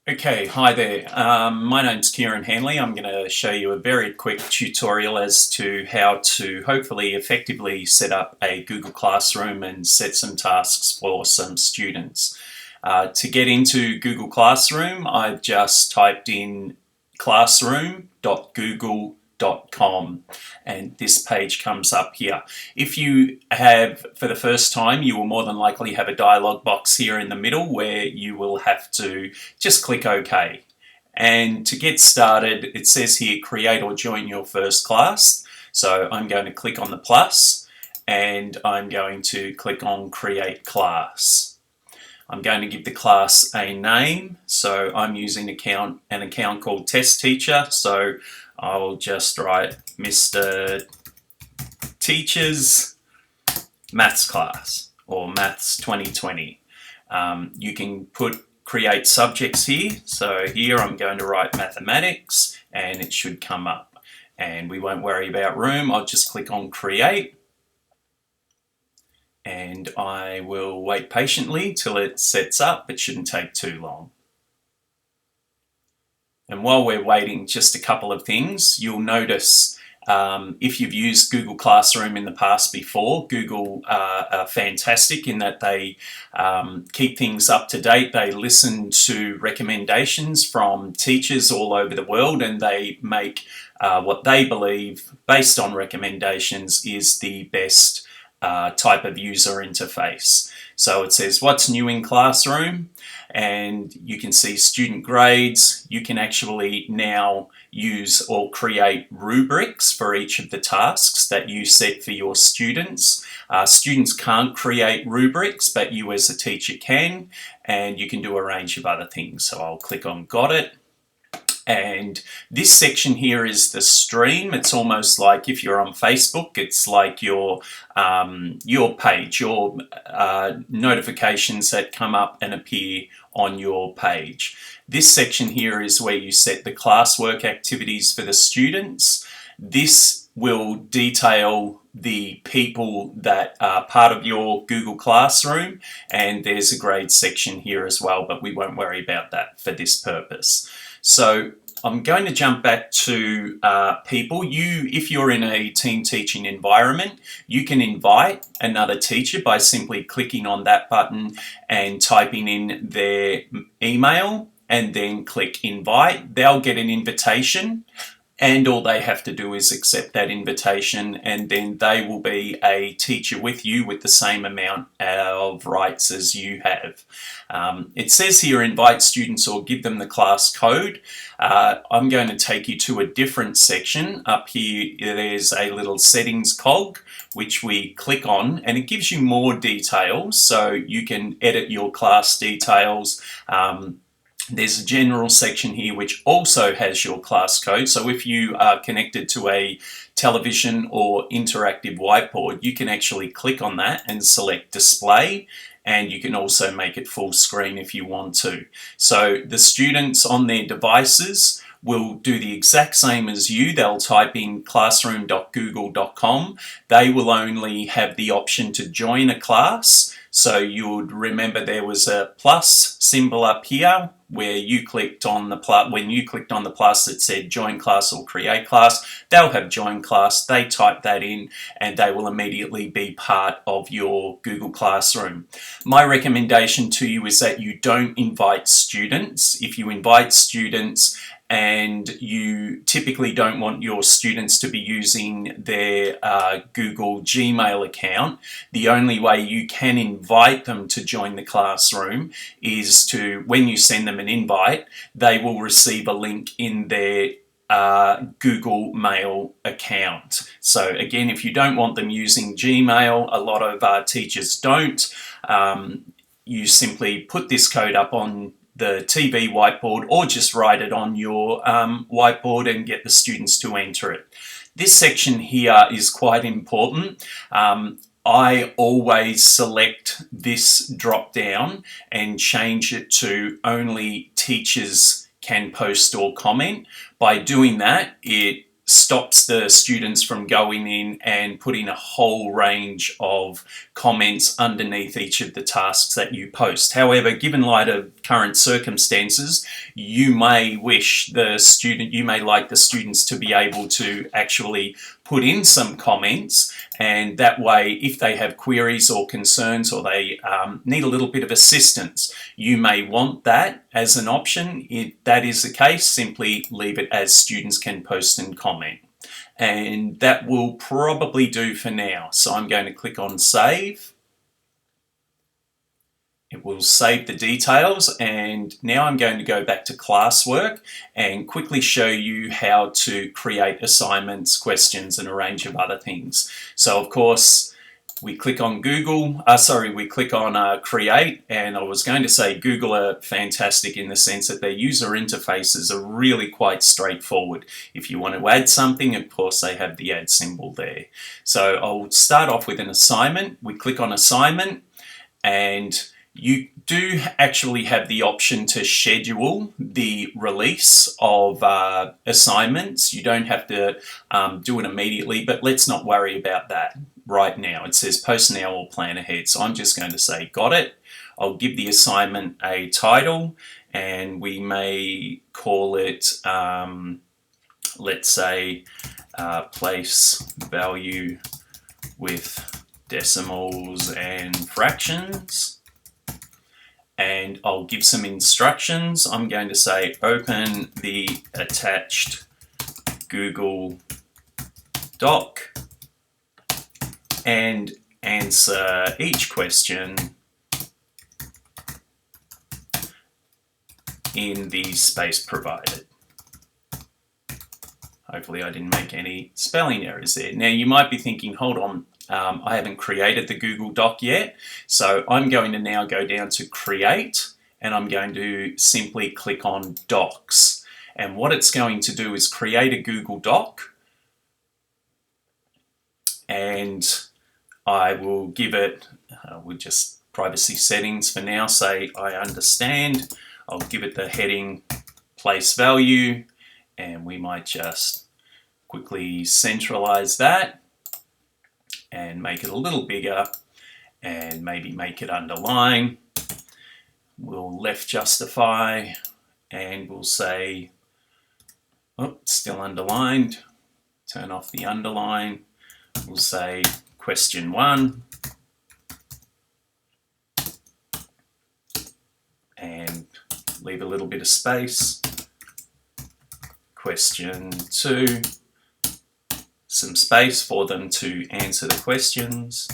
Okay, hi there. My name's Kieran Hanley. I'm going to show you a very quick tutorial as to how to hopefully effectively set up a Google Classroom and set some tasks for some students. To get into Google Classroom, I've just typed in classroom.google.com and this page comes up here. If you have for the first time, you will more than likely have a dialog box here in the middle where you will have to just click OK. And to get started, it says here create or join your first class. So I'm going to click on the plus and I'm going to click on create class. I'm going to give the class a name, so I'm using an account called Test Teacher, so I'll just write Mr. Teacher's Maths class or Maths 2020. You can create subjects here, so here I'm going to write mathematics and it should come up. And we won't worry about room, I'll just click on create. And I will wait patiently till it sets up. It shouldn't take too long. And while we're waiting, just a couple of things. You'll notice if you've used Google Classroom in the past before, Google are fantastic in that they keep things up to date. They listen to recommendations from teachers all over the world and they make what they believe, based on recommendations, is the best type of user interface. So it says what's new in Classroom and you can see student grades. You can actually now use or create rubrics for each of the tasks that you set for your students. Students can't create rubrics, but you as a teacher can, and you can do a range of other things. So I'll click on got it. And this section here is the stream. It's almost like if you're on Facebook, it's like your page, your notifications that come up and appear on your page. This section here is where you set the classwork activities for the students. This will detail the people that are part of your Google Classroom, and there's a grade section here as well, but we won't worry about that for this purpose. So I'm going to jump back to people. If you're in a team teaching environment, you can invite another teacher by simply clicking on that button and typing in their email and then click invite. They'll get an invitation and all they have to do is accept that invitation, and then they will be a teacher with you with the same amount of rights as you have. It says here invite students or give them the class code. I'm going to take you to a different section. Up here there's a little settings cog which we click on and it gives you more details, so you can edit your class details. There's a general section here which also has your class code. So if you are connected to a television or interactive whiteboard, you can actually click on that and select display, and you can also make it full screen if you want to. So the students on their devices will do the exact same as you. They'll type in classroom.google.com. They will only have the option to join a class. So you would remember there was a plus symbol up here where you clicked on the plus. When you clicked on the plus, it said join class or create class. They'll have join class. They type that in and they will immediately be part of your Google Classroom. My recommendation to you is that you don't invite students. If you invite students and you typically don't want your students to be using their Google Gmail account, the only way you can invite them to join the classroom is to, when you send them an invite, they will receive a link in their Google Mail account. So again, if you don't want them using Gmail, a lot of teachers don't, you simply put this code up on the TV whiteboard or just write it on your whiteboard and get the students to enter it. This section here is quite important. I always select this drop down and change it to only teachers can post or comment. By doing that, it stops the students from going in and putting a whole range of comments underneath each of the tasks that you post. However, given light of current circumstances, you may like the students to be able to actually put in some comments, and that way, if they have queries or concerns, or they need a little bit of assistance, you may want that as an option. If that is the case, simply leave it as students can post and comment. And that will probably do for now. So I'm going to click on save. It will save the details, and now I'm going to go back to classwork and quickly show you how to create assignments, questions, and a range of other things. So of course, we click on create, and I was going to say Google are fantastic in the sense that their user interfaces are really quite straightforward. If you want to add something, of course they have the add symbol there. So I'll start off with an assignment. We click on assignment, and you do actually have the option to schedule the release of assignments. You don't have to do it immediately, but let's not worry about that right now. It says post now or plan ahead. So I'm just going to say got it. I'll give the assignment a title, and we may call it, let's say, place value with decimals and fractions. And I'll give some instructions. I'm going to say open the attached Google Doc and answer each question in the space provided. Hopefully I didn't make any spelling errors there. Now you might be thinking, hold on, I haven't created the Google Doc yet. So I'm going to now go down to create, and I'm going to simply click on Docs. And what it's going to do is create a Google Doc, and I will give it, we'll just privacy settings for now, say I understand. I'll give it the heading place value, and we might just quickly centralize that and make it a little bigger, and maybe make it underline. We'll left justify, and we'll say, oh, still underlined. Turn off the underline. We'll say question 1, and leave a little bit of space. Question 2, some space for them to answer the questions,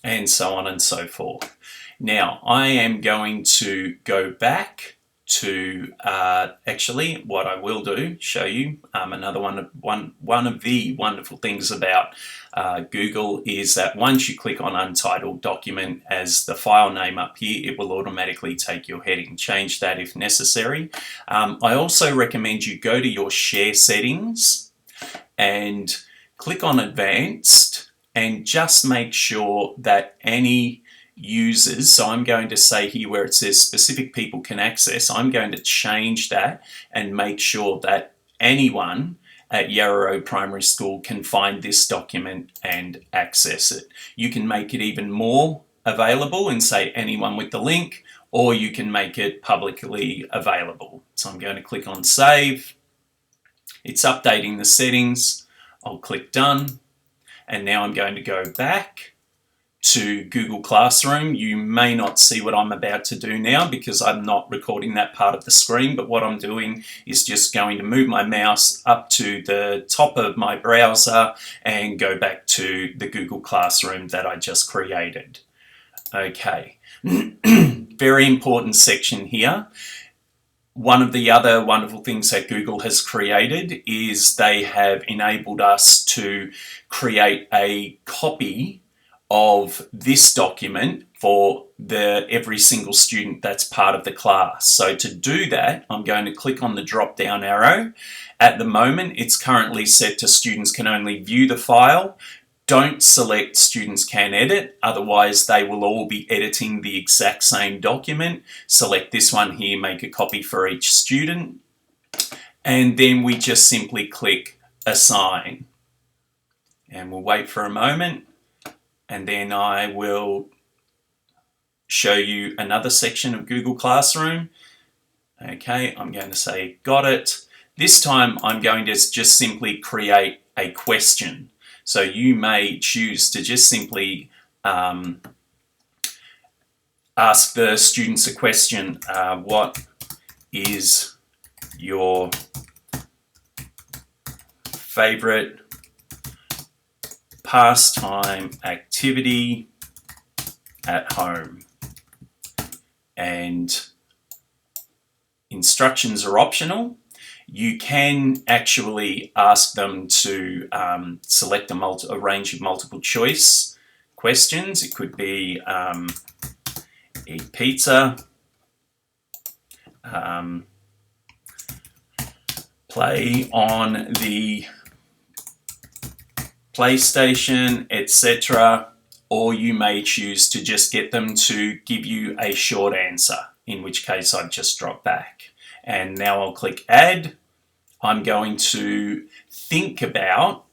and so on and so forth. Now I am going to go back to actually what I will do, show you another one of the wonderful things about Google is that once you click on Untitled Document as the file name up here, it will automatically take your heading. Change that if necessary. I also recommend you go to your share settings and click on Advanced, and just make sure that any users, so I'm going to say here where it says specific people can access, I'm going to change that and make sure that anyone at Yarrowroad Primary School can find this document and access it. You can make it even more available and say anyone with the link, or you can make it publicly available. So I'm going to click on Save. It's updating the settings. I'll click Done, and now I'm going to go back to Google Classroom. You may not see what I'm about to do now because I'm not recording that part of the screen, but what I'm doing is just going to move my mouse up to the top of my browser and go back to the Google Classroom that I just created. Okay, very important section here. One of the other wonderful things that Google has created is they have enabled us to create a copy of this document for every single student that's part of the class. So to do that, I'm going to click on the drop down arrow. At the moment, it's currently set to students can only view the file. Don't select students can edit, otherwise they will all be editing the exact same document. Select this one here, make a copy for each student. and then we just simply click Assign. And we'll wait for a moment, and then I will show you another section of Google Classroom. Okay, I'm going to say got it. This time I'm going to just simply create a question. So you may choose to just simply ask the students a question. What is your favorite pastime activity at home? And instructions are optional. You can actually ask them to select a range of multiple choice questions. It could be eat pizza, play on the PlayStation, etc. Or you may choose to just get them to give you a short answer, in which case I'd just drop back. And now I'll click Add. I'm going to think about,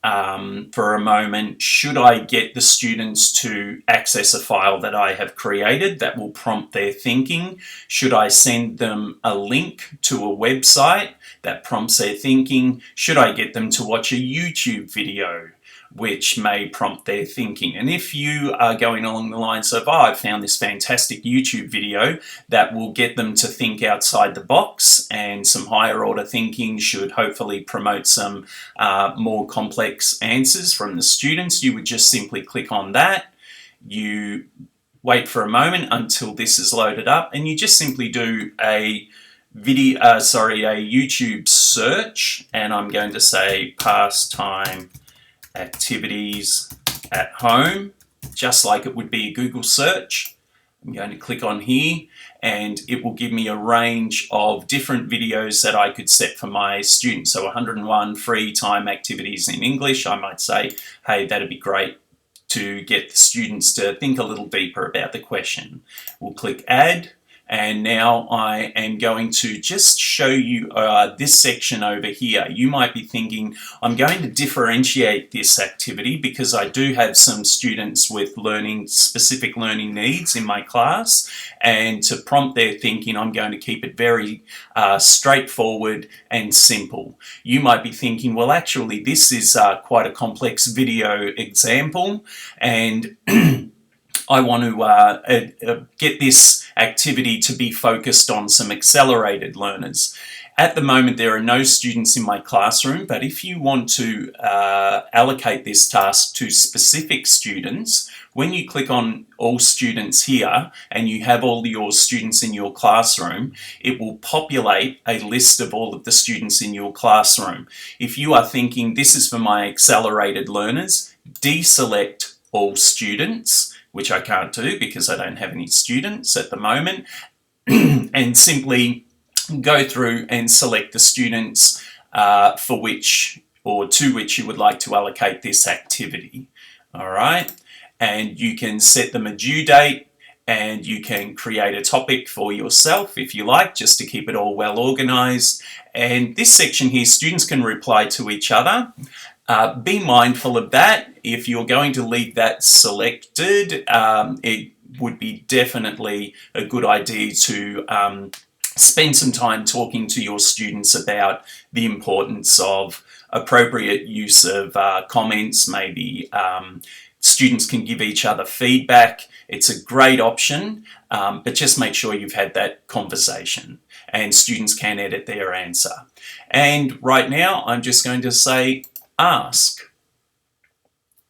for a moment, should I get the students to access a file that I have created that will prompt their thinking? Should I send them a link to a website that prompts their thinking? Should I get them to watch a YouTube video which may prompt their thinking? And if you are going along the lines of, oh, I've found this fantastic YouTube video that will get them to think outside the box, and some higher order thinking should hopefully promote some more complex answers from the students, you would just simply click on that. You wait for a moment until this is loaded up, and you just simply do a YouTube search, and I'm going to say pastime activities at home, just like it would be a Google search. I'm going to click on here, and it will give me a range of different videos that I could set for my students. So 101 free time activities in English. I might say, hey, that'd be great to get the students to think a little deeper about the question. We'll click Add. And now I am going to just show you this section over here. You might be thinking, I'm going to differentiate this activity because I do have some students with specific learning needs in my class. And to prompt their thinking, I'm going to keep it very straightforward and simple. You might be thinking, well, actually, this is quite a complex video example, and I want to get this activity to be focused on some accelerated learners. At the moment, there are no students in my classroom, but if you want to allocate this task to specific students, when you click on all students here and you have all your students in your classroom, it will populate a list of all of the students in your classroom. If you are thinking this is for my accelerated learners, deselect all students, which I can't do because I don't have any students at the moment, and simply go through and select the students for which or to which you would like to allocate this activity. All right, and you can set them a due date, and you can create a topic for yourself if you like, just to keep it all well organized. And this section here, students can reply to each other. Be mindful of that. If you're going to leave that selected, it would be definitely a good idea to spend some time talking to your students about the importance of appropriate use of comments. Maybe students can give each other feedback. It's a great option, but just make sure you've had that conversation, and students can edit their answer. And right now, I'm just going to say, ask.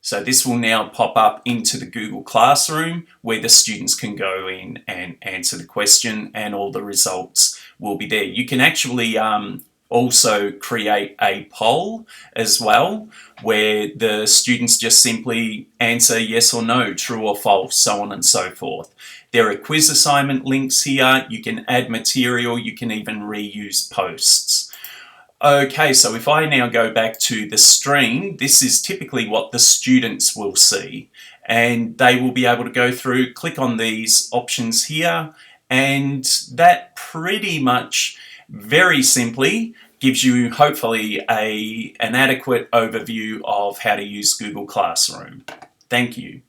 So this will now pop up into the Google Classroom where the students can go in and answer the question, and all the results will be there. You can actually also create a poll as well, where the students just simply answer yes or no, true or false, so on and so forth. There are quiz assignment links here. You can add material. You can even reuse posts. Okay, so if I now go back to the screen, this is typically what the students will see, and they will be able to go through, click on these options here, and that pretty much very simply gives you hopefully an adequate overview of how to use Google Classroom. Thank you.